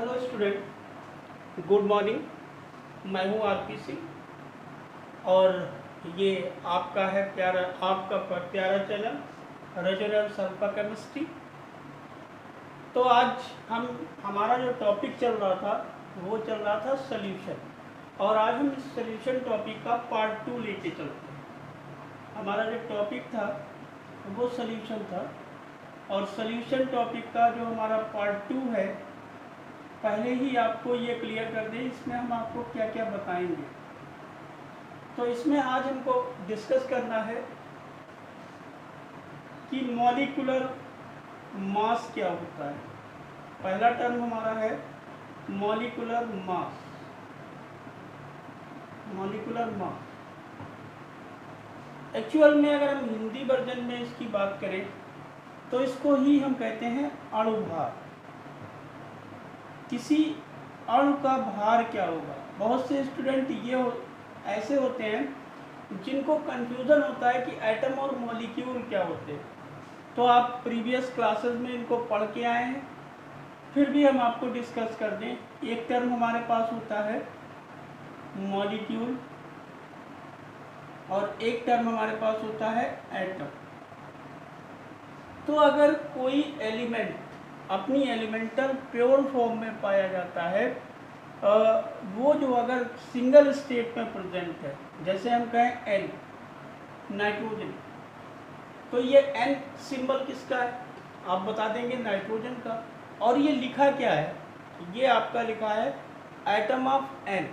Hello student, good morning. मैं हूं RP Singh और ये आपका है प्यारा चैनल रेजोनेंस अल्फा केमिस्ट्री। तो आज हमारा जो टॉपिक चल रहा था वो चल रहा था सॉल्यूशन, और आज हम इस सॉल्यूशन टॉपिक का पार्ट 2 लेके चलते हैं। हमारा जो टॉपिक था वो सॉल्यूशन था, और सॉल्यूशन टॉपिक का जो हमारा पार्ट 2 है, पहले ही आपको ये क्लियर कर दें इसमें हम आपको क्या क्या बताएंगे। तो इसमें आज हमको डिस्कस करना है कि मॉलिक्यूलर मास क्या होता है। पहला टर्म हमारा है molecular mass. Molecular mass actual में अगर हम हिंदी वर्जन में इसकी बात करें तो इसको ही हम कहते हैं अणुभार। किसी अणु का भार क्या होगा। बहुत से स्टूडेंट ऐसे होते हैं जिनको कंफ्यूजन होता है कि एटम और मॉलिक्यूल क्या होते हैं। तो आप प्रीवियस क्लासेस में इनको पढ़ के आए हैं, फिर भी हम आपको डिस्कस कर दें। एक टर्म हमारे पास होता है मॉलिक्यूल और एक टर्म हमारे पास होता है एटम। तो अगर कोई एलिमेंट अपनी एलिमेंटल प्योर फॉर्म में पाया जाता है, वो जो अगर सिंगल स्टेट में प्रेजेंट है, जैसे हम कहें एन नाइट्रोजन, तो ये एन सिंबल किसका है आप बता देंगे, नाइट्रोजन का। और ये लिखा क्या है, ये आपका लिखा है एटम ऑफ एन,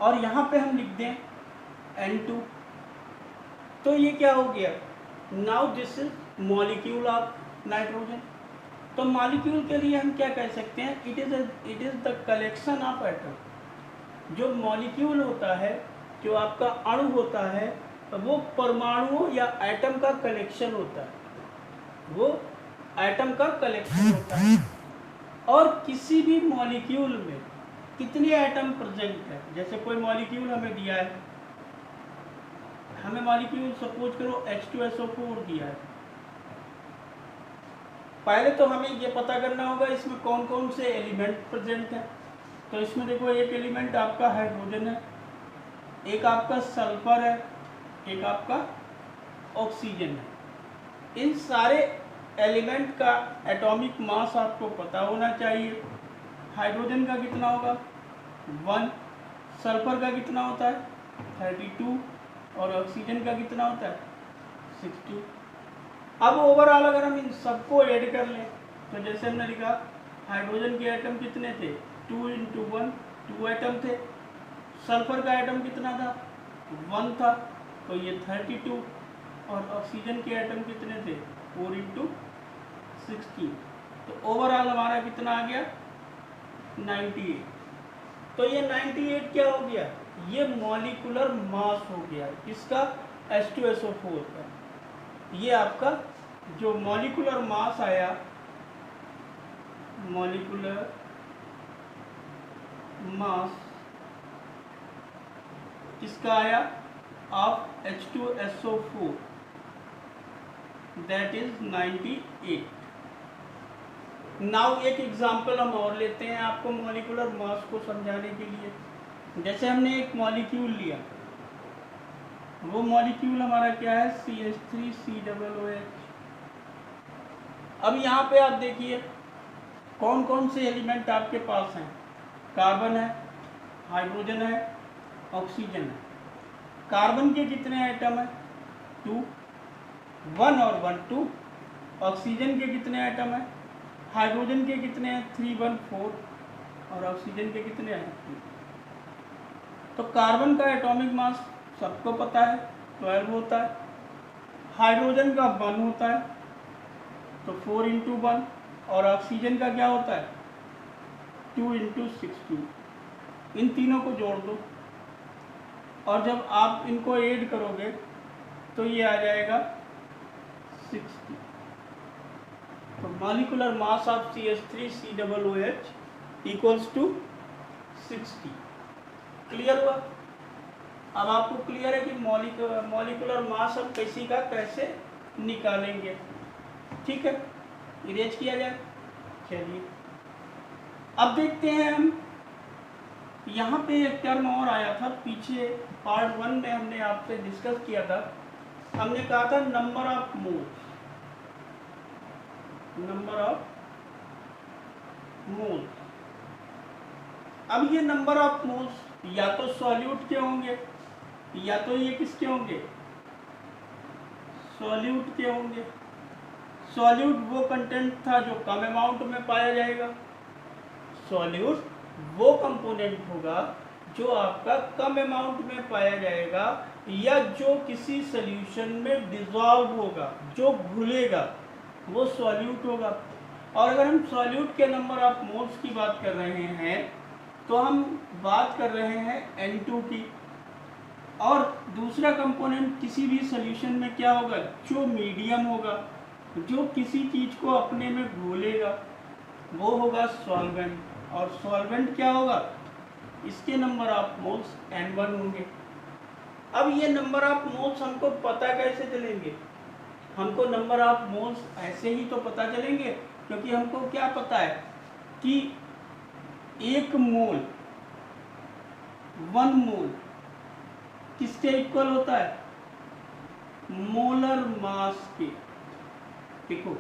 और यहाँ पे हम लिख दें N2। तो ये क्या हो गया, now this is molecule of nitrogen. तो मॉलिक्यूल के लिए हम क्या कह सकते हैं, it is the collection of atom. जो मॉलिक्यूल होता है, जो आपका अणु होता है, वो परमाणुओं या एटम का कलेक्शन होता है, वो एटम का कलेक्शन होता है। और किसी भी मॉलिक्यूल में कितने एटम प्रेजेंट है, जैसे कोई मॉलिक्यूल हमें दिया है, हमें मॉलिक्यूल सपोज करो H2SO4 दिया है। पहले तो हमें ये पता करना होगा इसमें कौन कौन से एलिमेंट प्रेजेंट हैं। तो इसमें देखो, एक एलिमेंट आपका हाइड्रोजन है, एक आपका सल्फर है, एक आपका ऑक्सीजन है। इन सारे एलिमेंट का एटॉमिक मास आपको पता होना चाहिए। हाइड्रोजन का कितना होगा 1, सल्फर का कितना होता है 32, और ऑक्सीजन का कितना होता है 60। अब ओवरऑल अगर हम इन सबको ऐड कर लें, तो जैसे हमने लिखा हाइड्रोजन के एटम कितने थे 2 × 1, 2 एटम थे। सल्फर का एटम कितना था 1 था, तो ये 32। और ऑक्सीजन के एटम कितने थे 4 × 16। तो ओवरऑल हमारा कितना आ गया 98। तो ये 98 क्या हो गया, ये मॉलिक्यूलर मास हो गया किसका, H2SO4 का। ये आपका जो मॉलिक्यूलर मास आया, मॉलिक्यूलर मास किसका आया of H2SO4, that is 98। Now एक एग्जांपल हम और लेते हैं आपको मॉलिक्यूलर मास को समझाने के लिए। जैसे हमने एक मॉलिक्यूल लिया, वो मॉलिक्यूल हमारा क्या है CH3COOH। अब यहाँ पे आप देखिए कौन कौन से एलिमेंट आपके पास हैं, कार्बन है, हाइड्रोजन है, ऑक्सीजन है। कार्बन के कितने एटम है 2, 1 और 1 2। ऑक्सीजन के कितने एटम है, हाइड्रोजन के कितने हैं 3 1 4, और ऑक्सीजन के कितने हैं 2। तो कार्बन का एटॉमिक मास सबको पता है 12 होता है, हाइड्रोजन का 1 होता है, तो 4 × 1, और ऑक्सीजन का क्या होता है 2 × 16। इन तीनों को जोड़ दो, और जब आप इनको ऐड करोगे तो ये आ जाएगा 60। तो molecular mass of CH3COOH equals to 60। Clear हुआ। अब आपको क्लियर है कि मॉलिक्यूलर मास हम किसी का कैसे निकालेंगे। ठीक है, इरेज किया जाए। चलिए अब देखते हैं हम, यहाँ पे एक टर्म और आया था पीछे पार्ट 1 में, हमने आपसे डिस्कस किया था। हमने कहा था number of moles, number of moles. अब ये नंबर ऑफ मोल्स या तो सॉल्यूट के होंगे या तो ये किसके होंगे, सॉल्यूट के होंगे। सॉल्यूट वो कंटेंट था जो कम अमाउंट में पाया जाएगा, सॉल्यूट वो कंपोनेंट होगा जो आपका कम अमाउंट में पाया जाएगा या जो किसी सॉल्यूशन में डिसॉल्व होगा, जो घुलेगा, वो सॉल्यूट होगा। और अगर हम सॉल्यूट के नंबर ऑफ मोल्स की बात कर रहे हैं तो हम बात कर रहे हैं N2 की। और दूसरा कंपोनेंट किसी भी सॉल्यूशन में क्या होगा, जो मीडियम होगा, जो किसी चीज़ को अपने में घोलेगा, वो होगा सॉल्वेंट। और सॉल्वेंट क्या होगा, इसके नंबर ऑफ मोल्स N1 होंगे। अब ये नंबर ऑफ मोल्स हमको पता कैसे चलेंगे, हमको नंबर ऑफ मोल्स ऐसे ही तो पता चलेंगे क्योंकि हमको क्या पता है कि एक मोल, 1 मोल किसके इक्वल होता है, मोलर मास के। देखो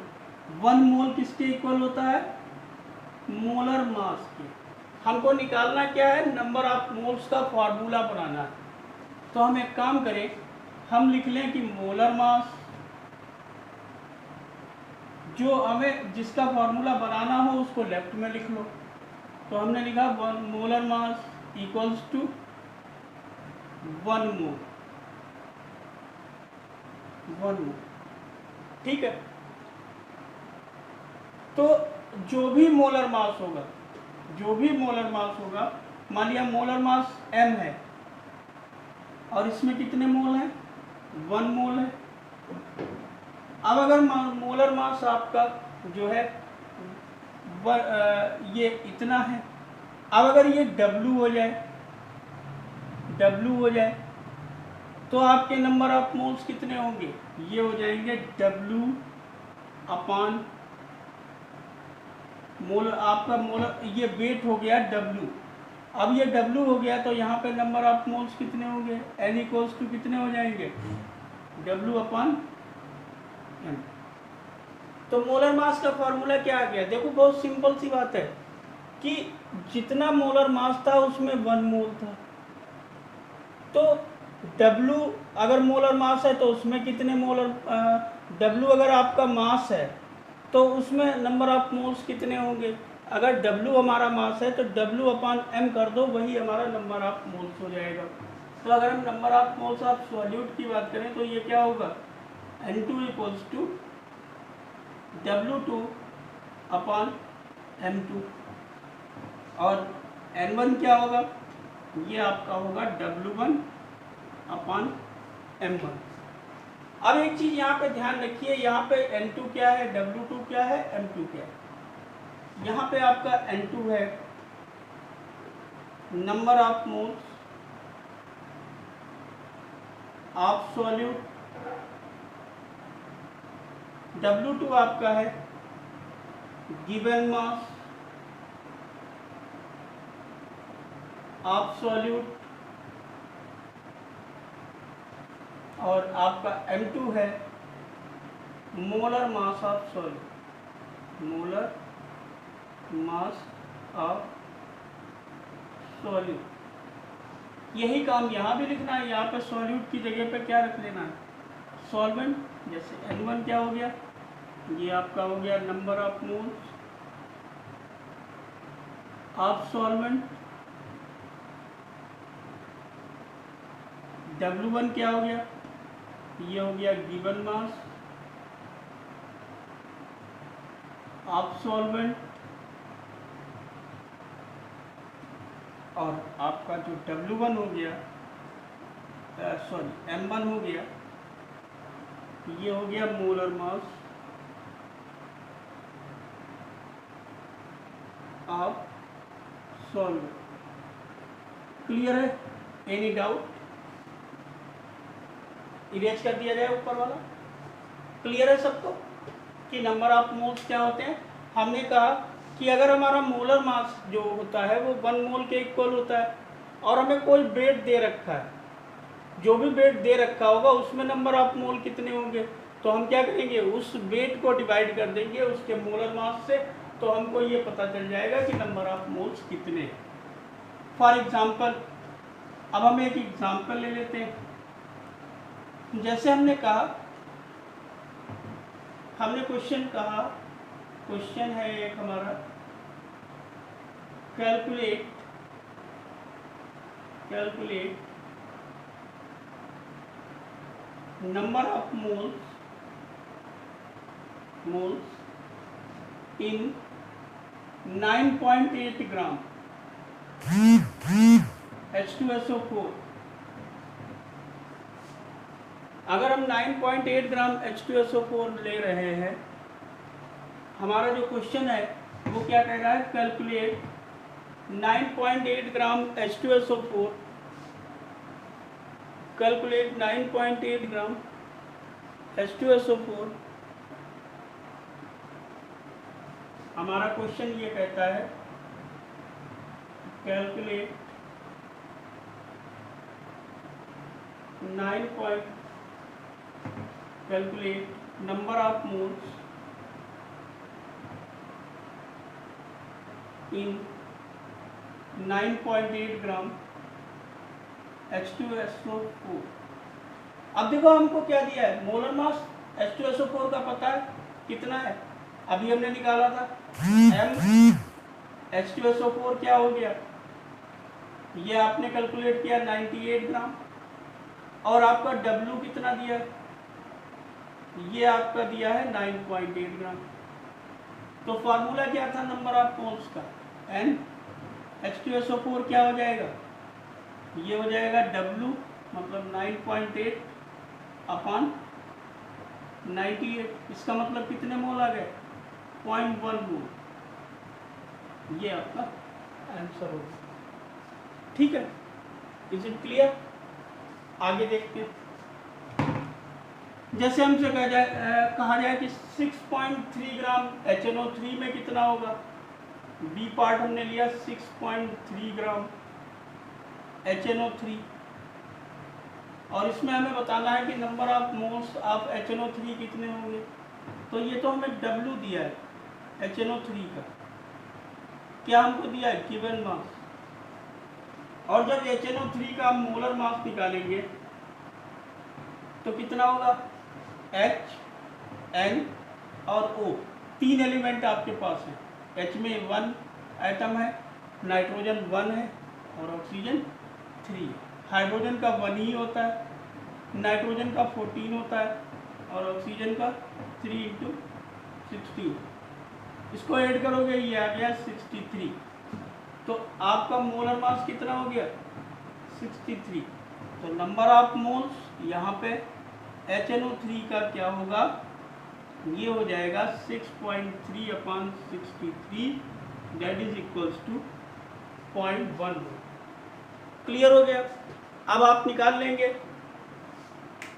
1 मोल किसके इक्वल होता है, मोलर मास के। हमको निकालना क्या है, नंबर ऑफ मोल्स का फॉर्मूला बनाना है। तो हम एक काम करें, हम लिख लें कि मोलर मास, जो हमें जिसका फॉर्मूला बनाना हो उसको लेफ्ट में लिख लो। तो हमने लिखा मोलर मास इक्वल्स टू 1 मोल, 1 मोल, ठीक है। तो जो भी मोलर मास होगा, जो भी मोलर मास होगा, मान लिया मोलर मास m है और इसमें कितने मोल हैं, 1 मोल है। अब अगर मोलर मास आपका जो है ये इतना है, अब अगर ये W हो जाए, W हो जाए तो आपके नंबर ऑफ मोल्स कितने होंगे, ये हो जाएंगे W अपान मोलर, आपका मोलर ये वेट हो गया W। अब ये W हो गया तो यहाँ पे नंबर ऑफ मोल्स कितने होंगे, N इक्वल्स टू कितने हो जाएंगे, W अपान M। तो मोलर मास का फॉर्मूला क्या आ गया, देखो बहुत सिंपल सी बात है कि जितना मोलर मास था उसमें 1 मोल था, तो W अगर मोलर मास है तो उसमें कितने मोलर, W अगर आपका मास है तो उसमें नंबर ऑफ मोल्स कितने होंगे। अगर W हमारा मास है तो W अपान M कर दो, वही हमारा नंबर ऑफ मोल्स हो जाएगा। तो अगर हम number of moles of solute की बात करें तो ये क्या होगा, N2 equals to W2 upon M2 और N1 क्या होगा, ये आपका होगा W1 अपान M1। अब एक चीज़ यहाँ पे ध्यान रखिए, यहाँ पे N2 क्या है, W2 क्या है, M2 क्या है। यहाँ पे आपका N2 है number of moles of solute, W2 आपका है गिवन मास ऑफ सॉल्यूट और आपका M2 है molar mass of solute, molar mass of solute. यही काम यहाँ भी लिखना है, यहाँ पे सॉल्यूट की जगह पे क्या रख लेना है, सॉल्वेंट। जैसे N1 क्या हो गया, ये आपका हो गया number of moles of solvent, W1 क्या हो गया, ये हो गया गिवन मास ऑफ सॉल्वेंट और आपका जो W1 हो गया, सॉरी M1 हो गया, ये हो गया molar mass of solvent. Clear है, एनी डाउट, इरेज कर दिया जाए ऊपर वाला। क्लियर है सबको कि नंबर ऑफ मोल्स क्या होते हैं। हमने कहा कि अगर हमारा मोलर मास जो होता है वो 1 मोल के इक्वल होता है और हमें कोई वेट दे रखा है, जो भी वेट दे रखा होगा उसमें नंबर ऑफ मोल कितने होंगे, तो हम क्या करेंगे, उस वेट को डिवाइड कर देंगे उसके मोलर मास से, तो हमको ये पता चल जाएगा कि नंबर ऑफ मोल्स कितने हैं। फॉर एग्जाम्पल, अब हम एक एग्जाम्पल ले लेते हैं। जैसे हमने कहा, हमने क्वेश्चन कहा, क्वेश्चन है एक हमारा, calculate number of moles in 9.8 gram H2SO4। अगर हम 9.8 ग्राम H2SO4 ले रहे हैं, हमारा जो क्वेश्चन है वो क्या कह रहा है, कैलकुलेट 9.8 ग्राम H2SO4, कैलकुलेट 9.8 ग्राम H2SO4। हमारा क्वेश्चन ये कहता है calculate 9. Calculate number of moles in 9.8 gram H2SO4। अब देखो हमको क्या दिया है, मोलर मास H2SO4 का पता है कितना है, अभी हमने निकाला था M H2SO4 क्या हो गया, ये आपने कैलकुलेट किया 98 ग्राम, और आपका W कितना दिया है, ये आपका दिया है 9.8 ग्राम। तो फार्मूला क्या था नंबर ऑफ मोल्स का, N H2SO4 क्या हो जाएगा, ये हो जाएगा W मतलब 9.8 अपॉन 98, इसका मतलब कितने मोल आ गए, 0.1 मोल। ये आपका आंसर होगा। ठीक है, इज इट क्लियर? आगे देखते हैं। जैसे हमसे कहा जाए कि 6.3 ग्राम HNO3 में कितना होगा, बी पार्ट हमने लिया 6.3 ग्राम HNO3, और इसमें हमें बताना है कि number of moles of HNO3 कितने होंगे। तो ये तो हमें W दिया है HNO3 का, क्या हमको दिया है, गिवन मास, और जब HNO3 का हम मोलर मास निकालेंगे तो कितना होगा, H, N और O, 3 एलिमेंट आपके पास है। H में 1 एटम है, नाइट्रोजन 1 है और ऑक्सीजन 3 है। हाइड्रोजन का 1 ही होता है, नाइट्रोजन का 14 होता है और ऑक्सीजन का 3 × 16। इसको ऐड करोगे ये आ गया 63, तो आपका मोलर मास कितना हो गया, 63। तो नंबर ऑफ मोल्स यहाँ पे HNO3 का क्या होगा, ये हो जाएगा 6.3 upon 63, that is equals to 0.1। Clear हो गया? अब आप निकाल लेंगे।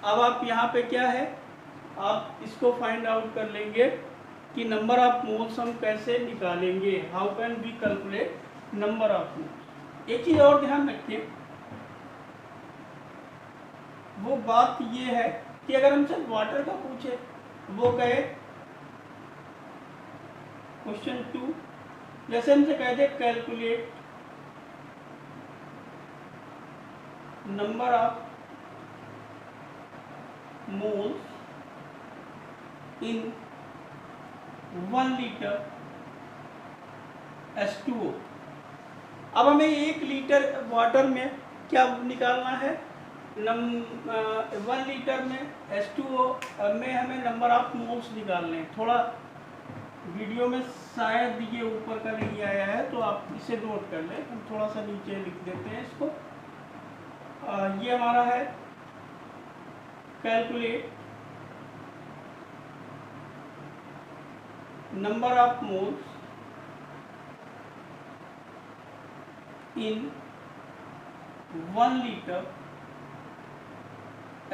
अब आप यहाँ पे क्या है, आप इसको फाइंड आउट कर लेंगे कि नंबर ऑफ मोल्स हम कैसे निकालेंगे, how can we calculate number of moles. एक चीज और ध्यान रखिए, वो बात ये है कि अगर हमसे वाटर का पूछे, वो कहे क्वेश्चन 2, जैसे हमसे कह दे calculate number of moles in 1 litre H2O। अब हमें 1 लीटर वाटर में क्या निकालना है, 1 लीटर में H2O में हमें नंबर ऑफ मोल्स निकालने हैं। थोड़ा वीडियो में शायद ये ऊपर का नहीं आया है, तो आप इसे नोट कर लें, हम थोड़ा सा नीचे लिख देते हैं इसको। ये हमारा है calculate number of moles in 1 litre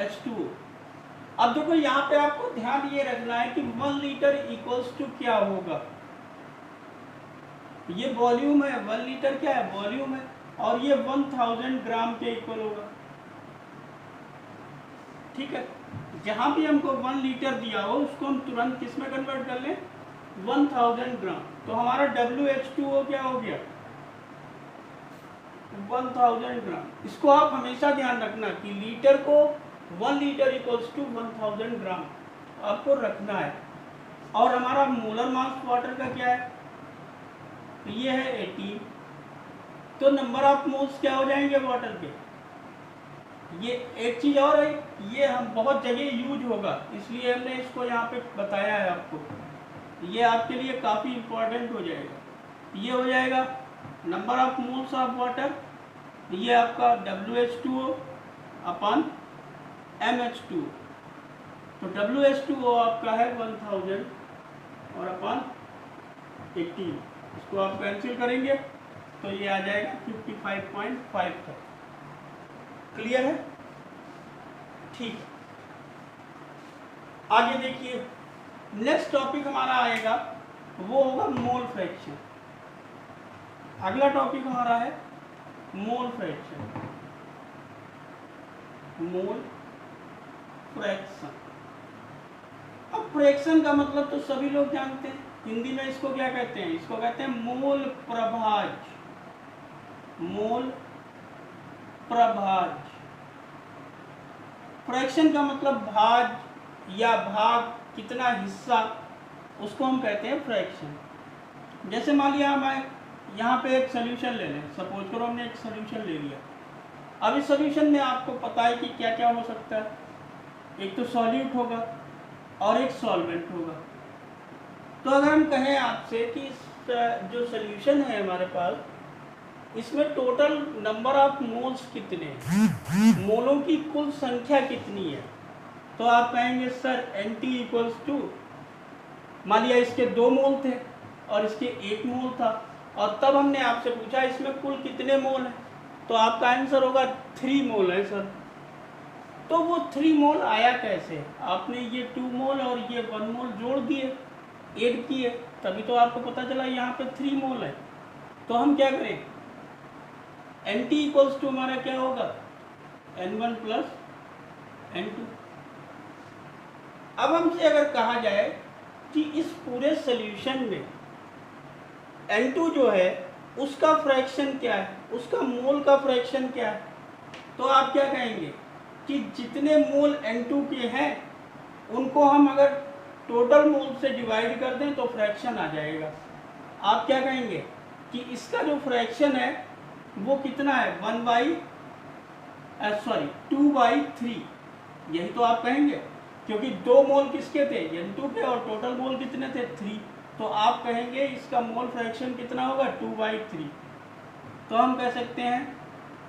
H2O। अब देखो यहाँ पे आपको ध्यान ये रखना है कि 1 लीटर इक्वल्स टू क्या होगा, ये वॉल्यूम है, 1 लीटर क्या है, वॉल्यूम है, और ये 1000 ग्राम के इक्वल होगा। ठीक है, जहां भी हमको 1 लीटर दिया हो उसको हम तुरंत किस में कन्वर्ट कर लें, 1000 ग्राम। तो हमारा WH2O क्या हो गया, 1000 ग्राम। इसको आप हमेशा ध्यान रखना कि लीटर को 1 लीटर इक्वल्स टू 1000 ग्राम आपको रखना है। और हमारा मोलर मास वाटर का क्या है, तो ये है 18। तो नंबर ऑफ मोल्स क्या हो जाएंगे वाटर के। ये एक चीज और है, ये हम बहुत जगह यूज होगा, इसलिए हमने इसको यहाँ पे बताया है आपको, ये आपके लिए काफ़ी इम्पोर्टेंट हो जाएगा। ये हो जाएगा number of moles of water, ये आपका WH2O अपन MH2। तो WH2O आपका है 1000 और अपन 18, इसको आप कैंसिल करेंगे तो ये आ जाएगा 55.5 तक। क्लियर है, ठीक। आगे देखिए, नेक्स्ट टॉपिक हमारा आएगा वो होगा मोल फ्रैक्शन। अगला टॉपिक हमारा है मोल फ्रैक्शन। मोल फ्रैक्शन, अब फ्रैक्शन का मतलब तो सभी लोग जानते हैं, हिंदी में इसको क्या कहते हैं, इसको कहते हैं मोल प्रभाज। मोल प्रभाज, फ्रैक्शन का मतलब भाज या भाग, कितना हिस्सा, उसको हम कहते हैं फ्रैक्शन। जैसे मान लिया हम यहाँ पे एक सोल्यूशन ले लें, सपोज करो हमने एक सोल्यूशन ले लिया। अब इस सोल्यूशन में आपको पता है कि क्या क्या हो सकता है, एक तो सॉल्यूट होगा और एक सॉल्वेंट होगा। तो अगर हम कहें आपसे कि जो सोल्यूशन है हमारे पास, इसमें टोटल नंबर ऑफ मोल्स कितने हैं, मोलों की कुल संख्या कितनी है, तो आप कहेंगे सर NT इक्वल्स टू, मान लिया इसके 2 मोल थे और इसके 1 मोल था, और तब हमने आपसे पूछा इसमें कुल कितने मोल हैं, तो आपका आंसर होगा 3 मोल है सर। तो वो 3 मोल आया कैसे, आपने ये 2 मोल और ये 1 मोल जोड़ दिए, ऐड किए, तभी तो आपको पता चला यहाँ पे 3 मोल है। तो हम क्या करें, NT इक्वल्स टू हमारा क्या होगा, N1 प्लस N2। अब हमसे अगर कहा जाए कि इस पूरे सोल्यूशन में N2 जो है उसका फ्रैक्शन क्या है, उसका मोल का फ्रैक्शन क्या है, तो आप क्या कहेंगे कि जितने मोल N2 के हैं उनको हम अगर टोटल मोल से डिवाइड कर दें तो फ्रैक्शन आ जाएगा। आप क्या कहेंगे कि इसका जो फ्रैक्शन है वो कितना है, 2/3, यही तो आप कहेंगे, क्योंकि 2 मोल किसके थे, N2 के, और टोटल मोल कितने थे, 3। तो आप कहेंगे इसका मोल फ्रैक्शन कितना होगा, 2/3। तो हम कह सकते हैं